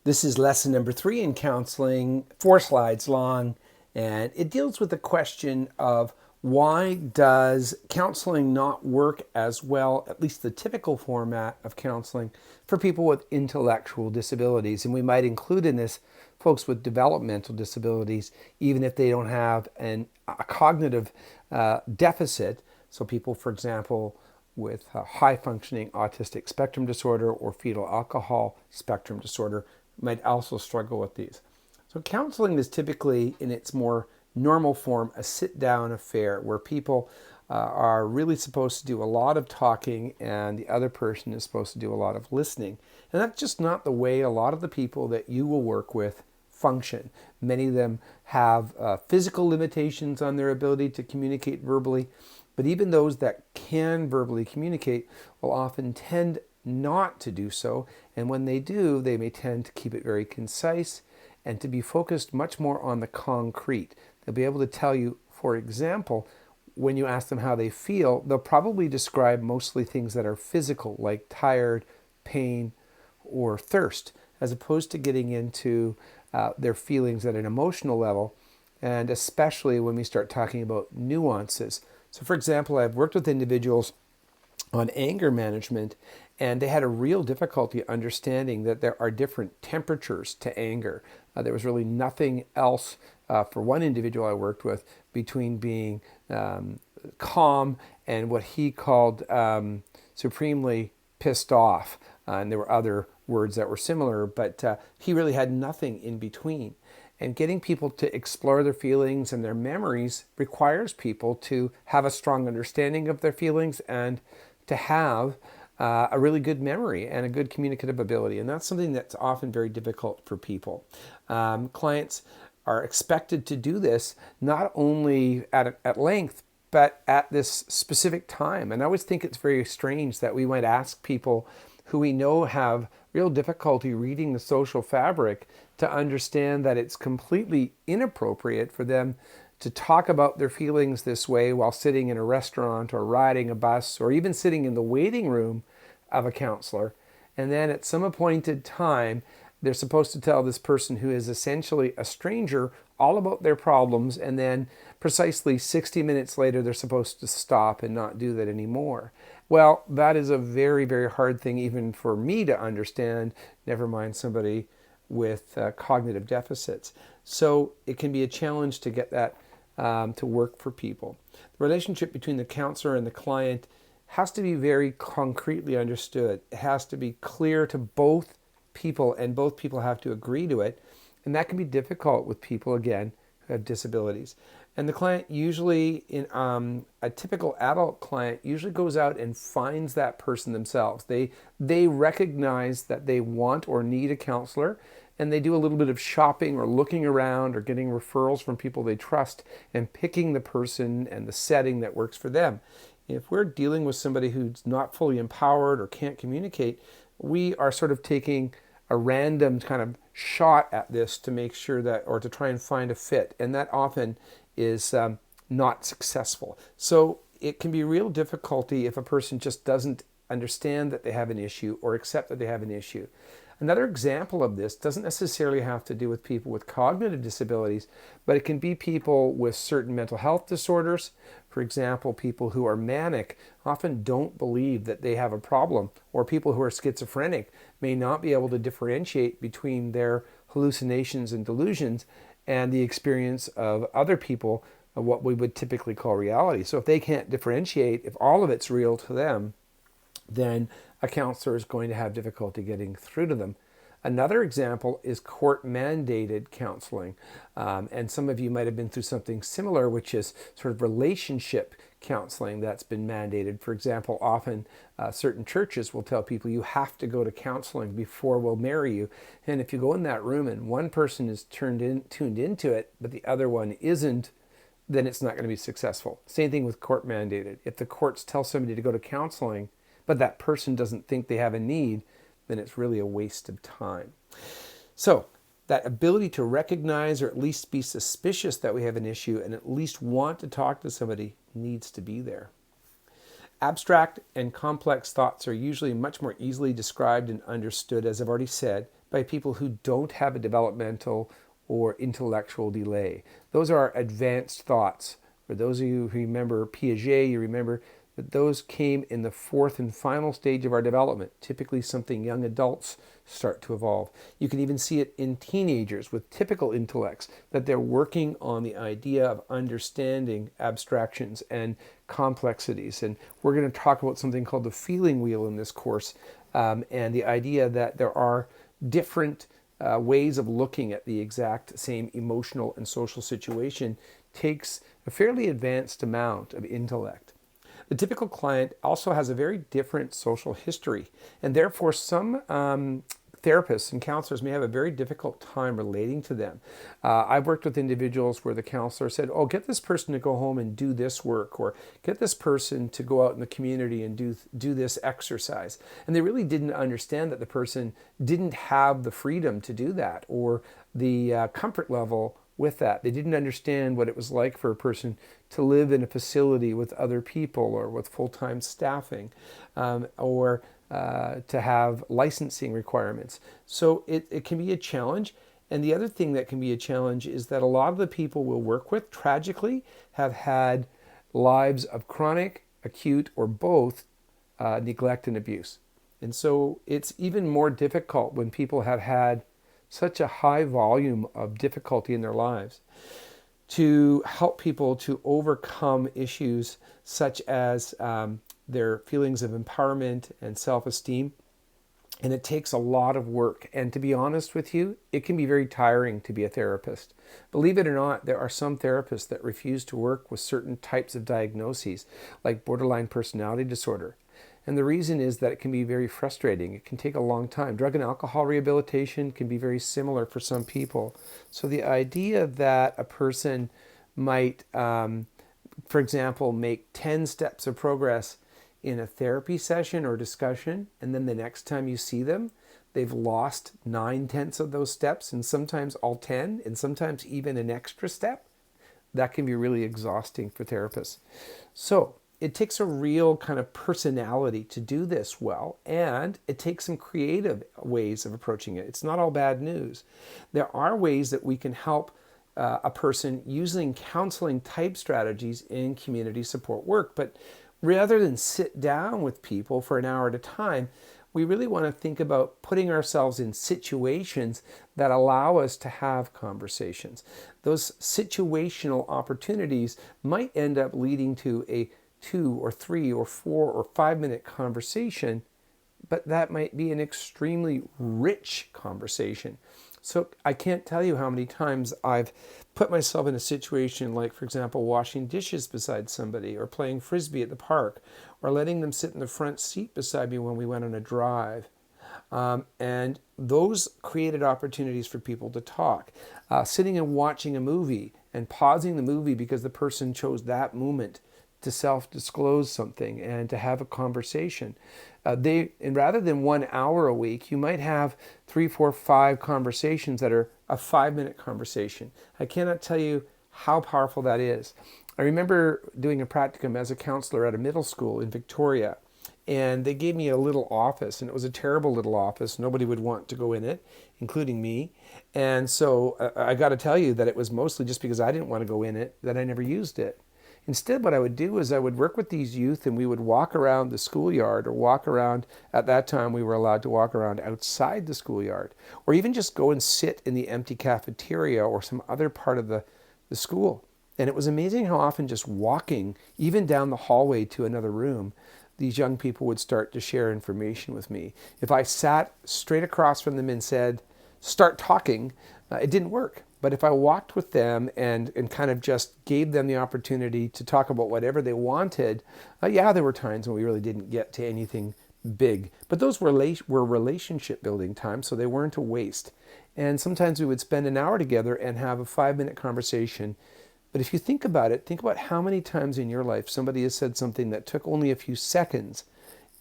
This is lesson number 3 in counseling, 4 slides long, and it deals with the question of why does counseling not work as well, at least the typical format of counseling, for people with intellectual disabilities. And we might include in this folks with developmental disabilities, even if they don't have a cognitive deficit. So people, for example, with high functioning autistic spectrum disorder or fetal alcohol spectrum disorder might also struggle with these. So counseling is typically, in its more normal form, a sit-down affair where people are really supposed to do a lot of talking and the other person is supposed to do a lot of listening. And that's just not the way a lot of the people that you will work with function. Many of them have physical limitations on their ability to communicate verbally, but even those that can verbally communicate will often tend not to do so. And when they do, they may tend to keep it very concise and to be focused much more on the concrete. They'll be able to tell you, for example, when you ask them how they feel, they'll probably describe mostly things that are physical, like tired, pain, or thirst, as opposed to getting into their feelings at an emotional level, and especially when we start talking about nuances. So, for example, I've worked with individuals on anger management, and they had a real difficulty understanding that there are different temperatures to anger. There was really nothing else for one individual I worked with between being calm and what he called supremely pissed off. And there were other words that were similar, but he really had nothing in between. And getting people to explore their feelings and their memories requires people to have a strong understanding of their feelings and to have a really good memory and a good communicative ability. And that's something that's often very difficult for people. Clients are expected to do this not only at length, but at this specific time. And I always think it's very strange that we might ask people who we know have real difficulty reading the social fabric to understand that it's completely inappropriate for them to talk about their feelings this way while sitting in a restaurant or riding a bus or even sitting in the waiting room of a counselor. And then at some appointed time, they're supposed to tell this person who is essentially a stranger all about their problems, and then precisely 60 minutes later, they're supposed to stop and not do that anymore. Well, that is a very, very hard thing even for me to understand, never mind somebody with cognitive deficits. So it can be a challenge to get that to work for people. The relationship between the counselor and the client has to be very concretely understood. It has to be clear to both people, and both people have to agree to it. And that can be difficult with people, again, who have disabilities. And the client usually, in a typical adult client, usually goes out and finds that person themselves. They recognize that they want or need a counselor, and they do a little bit of shopping or looking around or getting referrals from people they trust and picking the person and the setting that works for them. If we're dealing with somebody who's not fully empowered or can't communicate, we are sort of taking a random kind of shot at this to make sure that, or to try and find a fit. And that often is not successful. So it can be real difficulty if a person just doesn't understand that they have an issue or accept that they have an issue. Another example of this doesn't necessarily have to do with people with cognitive disabilities, but it can be people with certain mental health disorders. For example, people who are manic often don't believe that they have a problem, or people who are schizophrenic may not be able to differentiate between their hallucinations and delusions and the experience of other people, of what we would typically call reality. So if they can't differentiate, if all of it's real to them, then a counselor is going to have difficulty getting through to them. Another example is court-mandated counseling. And some of you might have been through something similar, which is sort of relationship counseling that's been mandated. For example, often certain churches will tell people you have to go to counseling before we'll marry you. And if you go in that room and one person is tuned into it, but the other one isn't, then it's not going to be successful. Same thing with court-mandated. If the courts tell somebody to go to counseling, but that person doesn't think they have a need, then it's really a waste of time. So that ability to recognize or at least be suspicious that we have an issue and at least want to talk to somebody needs to be there. Abstract and complex thoughts are usually much more easily described and understood, as I've already said, by people who don't have a developmental or intellectual delay. Those are advanced thoughts. For those of you who remember Piaget, you remember that those came in the fourth and final stage of our development, typically something young adults start to evolve. You can even see it in teenagers with typical intellects, that they're working on the idea of understanding abstractions and complexities. And we're going to talk about something called the feeling wheel in this course, and the idea that there are different ways of looking at the exact same emotional and social situation takes a fairly advanced amount of intellect. The typical client also has a very different social history, and therefore some therapists and counselors may have a very difficult time relating to them. I've worked with individuals where the counselor said, oh, get this person to go home and do this work, or get this person to go out in the community and do this exercise. And they really didn't understand that the person didn't have the freedom to do that, or the comfort level with that. They didn't understand what it was like for a person to live in a facility with other people or with full-time staffing, or to have licensing requirements. So it can be a challenge. And the other thing that can be a challenge is that a lot of the people we'll work with, tragically, have had lives of chronic, acute, or both neglect and abuse. And so it's even more difficult when people have had such a high volume of difficulty in their lives to help people to overcome issues such as their feelings of empowerment and self-esteem. And it takes a lot of work. And to be honest with you, it can be very tiring to be a therapist. Believe it or not, there are some therapists that refuse to work with certain types of diagnoses, like borderline personality disorder. And the reason is that it can be very frustrating. It can take a long time. Drug and alcohol rehabilitation can be very similar for some people. So the idea that a person might, for example, make 10 steps of progress in a therapy session or discussion, and then the next time you see them, they've lost 9/10 of those steps, and sometimes all 10, and sometimes even an extra step, that can be really exhausting for therapists. So it takes a real kind of personality to do this well, and it takes some creative ways of approaching it. It's not all bad news. There are ways that we can help a person using counseling type strategies in community support work, but rather than sit down with people for an hour at a time, we really want to think about putting ourselves in situations that allow us to have conversations. Those situational opportunities might end up leading to a 2 or 3 or 4 or 5 minute conversation, but that might be an extremely rich conversation. So I can't tell you how many times I've put myself in a situation like, for example, washing dishes beside somebody, or playing frisbee at the park, or letting them sit in the front seat beside me when we went on a drive. And those created opportunities for people to talk. Sitting and watching a movie and pausing the movie because the person chose that moment to self-disclose something and to have a conversation. And rather than 1 hour a week, you might have 3, 4, 5 conversations that are a 5-minute conversation. I cannot tell you how powerful that is. I remember doing a practicum as a counselor at a middle school in Victoria, and they gave me a little office, and it was a terrible little office. Nobody would want to go in it, including me. And so I got to tell you that it was mostly just because I didn't want to go in it that I never used it. Instead, what I would do is I would work with these youth, and we would walk around the schoolyard, or walk around, at that time we were allowed to walk around outside the schoolyard, or even just go and sit in the empty cafeteria or some other part of the school. And it was amazing how often just walking, even down the hallway to another room, these young people would start to share information with me. If I sat straight across from them and said, start talking, it didn't work. But if I walked with them and kind of just gave them the opportunity to talk about whatever they wanted, there were times when we really didn't get to anything big. But those were relationship building times, so they weren't a waste. And sometimes we would spend an hour together and have a 5-minute conversation. But if you think about it, think about how many times in your life somebody has said something that took only a few seconds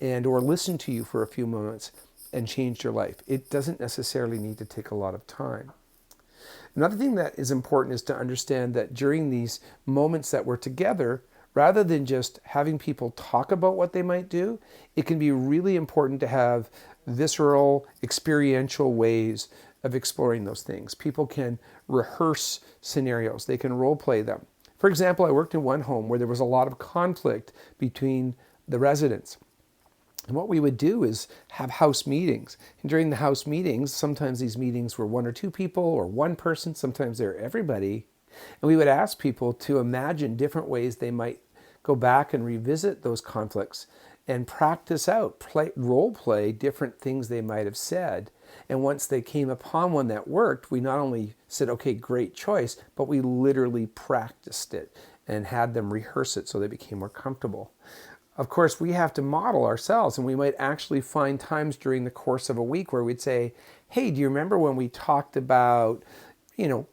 or listened to you for a few moments and changed your life. It doesn't necessarily need to take a lot of time. Another thing that is important is to understand that during these moments that we're together, rather than just having people talk about what they might do, it can be really important to have visceral, experiential ways of exploring those things. People can rehearse scenarios. They can role play them. For example, I worked in one home where there was a lot of conflict between the residents. And what we would do is have house meetings. And during the house meetings, sometimes these meetings were one or two people or one person, sometimes they're everybody. And we would ask people to imagine different ways they might go back and revisit those conflicts and practice out, role play different things they might have said. And once they came upon one that worked, we not only said, okay, great choice, but we literally practiced it and had them rehearse it so they became more comfortable. Of course, we have to model ourselves, and we might actually find times during the course of a week where we'd say, hey, do you remember when we talked about,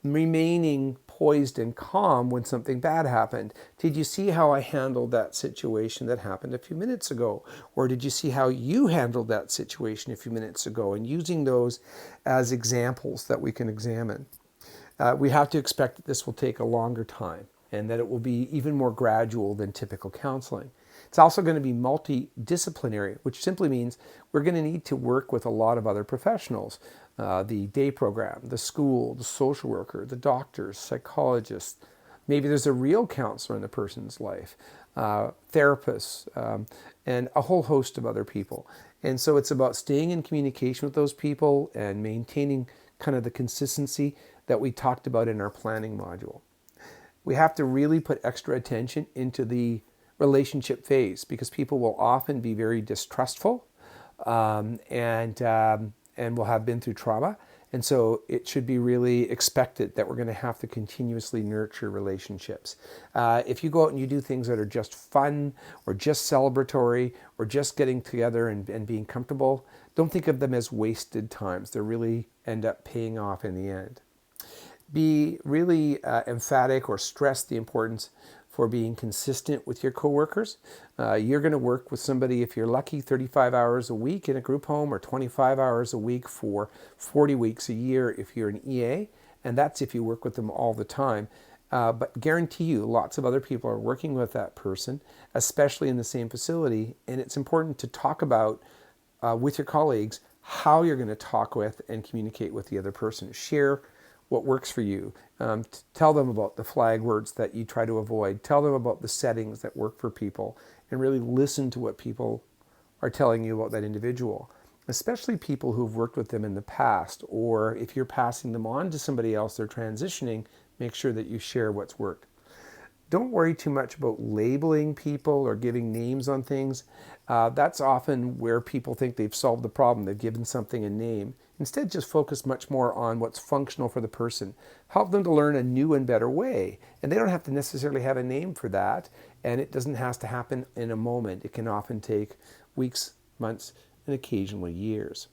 remaining poised and calm when something bad happened? Did you see how I handled that situation that happened a few minutes ago? Or did you see how you handled that situation a few minutes ago? And using those as examples that we can examine. We have to expect that this will take a longer time and that it will be even more gradual than typical counseling. It's also going to be multidisciplinary, which simply means we're going to need to work with a lot of other professionals. The day program, the school, the social worker, the doctors, psychologists. Maybe there's a real counselor in the person's life, therapists, and a whole host of other people. And so it's about staying in communication with those people and maintaining kind of the consistency that we talked about in our planning module. We have to really put extra attention into the relationship phase because people will often be very distrustful and will have been through trauma. And so it should be really expected that we're going to have to continuously nurture relationships. If you go out and you do things that are just fun or just celebratory or just getting together and being comfortable, don't think of them as wasted times. They really end up paying off in the end. Be really emphatic or stress the importance for being consistent with your coworkers. You're going to work with somebody, if you're lucky, 35 hours a week in a group home or 25 hours a week for 40 weeks a year if you're an EA, and that's if you work with them all the time. But guarantee you, lots of other people are working with that person, especially in the same facility, and it's important to talk about with your colleagues how you're going to talk with and communicate with the other person. Share what works for you. Tell them about the flag words that you try to avoid. Tell them about the settings that work for people and really listen to what people are telling you about that individual, especially people who've worked with them in the past, or if you're passing them on to somebody else, they're transitioning, make sure that you share what's worked. Don't worry too much about labeling people or giving names on things. That's often where people think they've solved the problem. They've given something a name. Instead, just focus much more on what's functional for the person. Help them to learn a new and better way. And they don't have to necessarily have a name for that. And it doesn't have to happen in a moment. It can often take weeks, months, and occasionally years.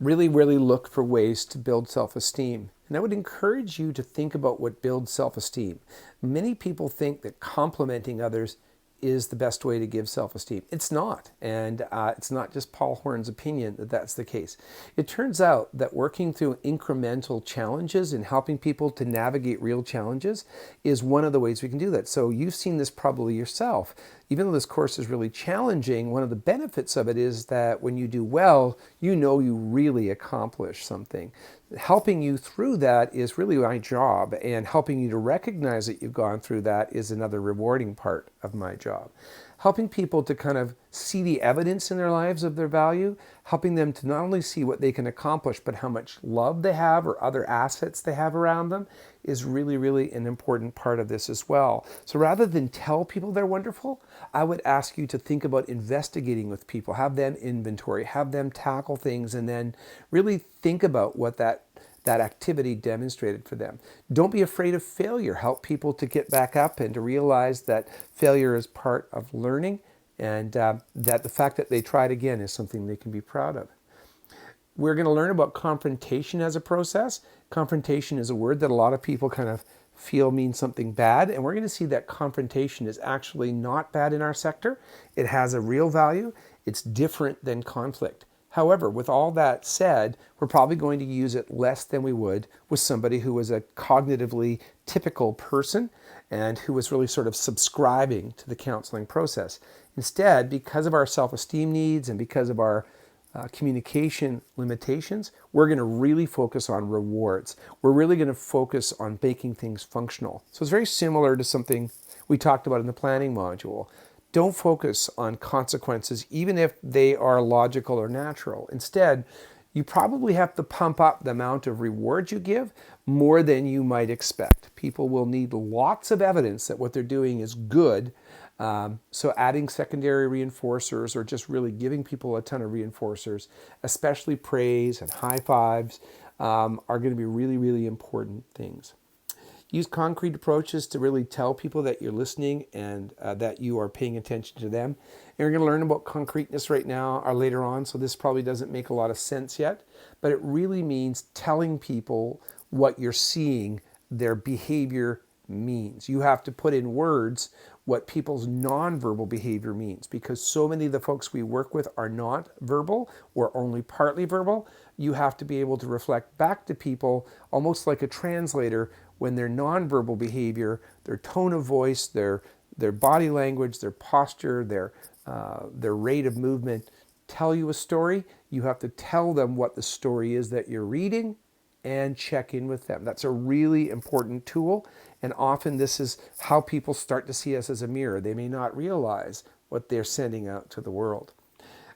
Really, really look for ways to build self-esteem. And I would encourage you to think about what builds self-esteem. Many people think that complimenting others is the best way to give self-esteem. It's not, and it's not just Paul Horn's opinion that that's the case. It turns out that working through incremental challenges and helping people to navigate real challenges is one of the ways we can do that. So you've seen this probably yourself. Even though this course is really challenging, one of the benefits of it is that when you do well, you know you really accomplished something. Helping you through that is really my job, and helping you to recognize that you've gone through that is another rewarding part of my job. Helping people to kind of see the evidence in their lives of their value, helping them to not only see what they can accomplish, but how much love they have or other assets they have around them is really, really an important part of this as well. So rather than tell people they're wonderful, I would ask you to think about investigating with people, have them inventory, have them tackle things, and then really think about what that activity demonstrated for them. Don't be afraid of failure. Help people to get back up and to realize that failure is part of learning, and that the fact that they tried again is something they can be proud of. We're going to learn about confrontation as a process. Confrontation is a word that a lot of people kind of feel means something bad, and we're going to see that confrontation is actually not bad in our sector. It has a real value. It's different than conflict. However, with all that said, we're probably going to use it less than we would with somebody who was a cognitively typical person and who was really sort of subscribing to the counseling process. Instead, because of our self-esteem needs and because of our communication limitations, we're going to really focus on rewards. We're really going to focus on making things functional. So it's very similar to something we talked about in the planning module. Don't focus on consequences, even if they are logical or natural. Instead, you probably have to pump up the amount of rewards you give more than you might expect. People will need lots of evidence that what they're doing is good. So adding secondary reinforcers or just really giving people a ton of reinforcers, especially praise and high fives, are going to be really, really important things. Use concrete approaches to really tell people that you're listening and that you are paying attention to them. And we're going to learn about concreteness right now or later on, so this probably doesn't make a lot of sense yet, but it really means telling people what you're seeing their behavior means. You have to put in words what people's nonverbal behavior means, because so many of the folks we work with are not verbal or only partly verbal. You have to be able to reflect back to people almost like a translator when their nonverbal behavior, their tone of voice, their body language, their posture, their rate of movement tell you a story. You have to tell them what the story is that you're reading and check in with them. That's a really important tool. And often this is how people start to see us as a mirror. They may not realize what they're sending out to the world.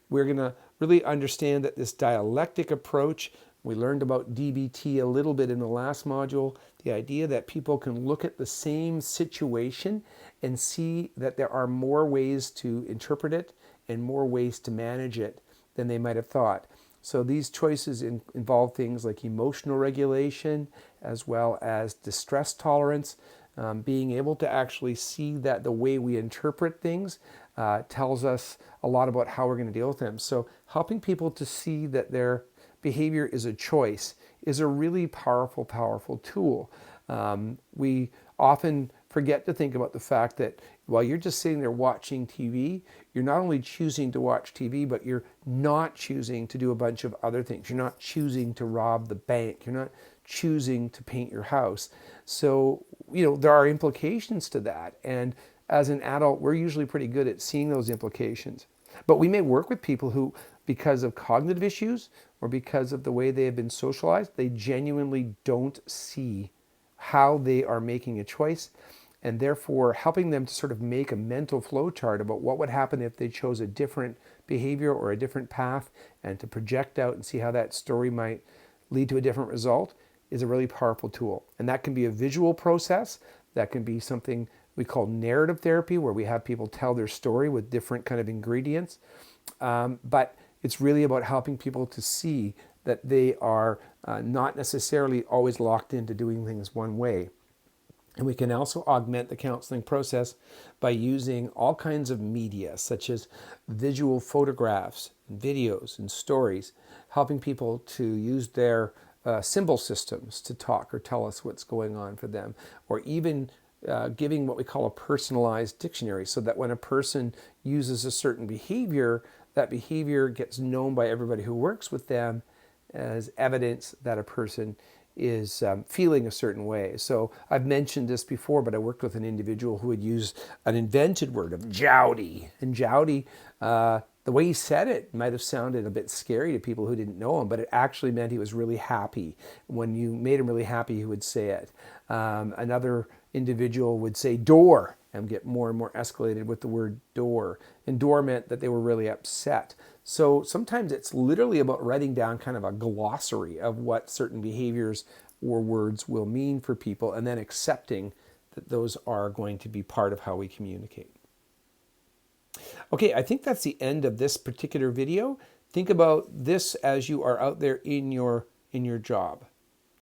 We're going to really understand that this dialectic approach, we learned about DBT a little bit in the last module, the idea that people can look at the same situation and see that there are more ways to interpret it and more ways to manage it than they might have thought. So these choices involve things like emotional regulation as well as distress tolerance, being able to actually see that the way we interpret things tells us a lot about how we're going to deal with them. So helping people to see that their behavior is a choice is a really powerful, powerful tool. We often forget to think about the fact that while you're just sitting there watching TV, you're not only choosing to watch TV, but you're not choosing to do a bunch of other things. You're not choosing to rob the bank. You're not choosing to paint your house. So, there are implications to that. And as an adult, we're usually pretty good at seeing those implications. But we may work with people who, because of cognitive issues or because of the way they have been socialized, they genuinely don't see how they are making a choice, and therefore helping them to sort of make a mental flow chart about what would happen if they chose a different behavior or a different path, and to project out and see how that story might lead to a different result is a really powerful tool. And that can be a visual process. That can be something we call narrative therapy, where we have people tell their story with different kind of ingredients. But it's really about helping people to see that they are not necessarily always locked into doing things one way. And we can also augment the counseling process by using all kinds of media, such as visual photographs, and videos, and stories, helping people to use their symbol systems to talk or tell us what's going on for them, or even giving what we call a personalized dictionary, so that when a person uses a certain behavior, that behavior gets known by everybody who works with them as evidence that a person is feeling a certain way. So I've mentioned this before, but I worked with an individual who had used an invented word of jowdy. And jowdy, the way he said it might have sounded a bit scary to people who didn't know him, but it actually meant he was really happy. When you made him really happy, he would say it. Another individual would say door and get more and more escalated with the word door. And door meant that they were really upset. So sometimes it's literally about writing down kind of a glossary of what certain behaviors or words will mean for people, and then accepting that those are going to be part of how we communicate. Okay, I think that's the end of this particular video. Think about this as you are out there in your job.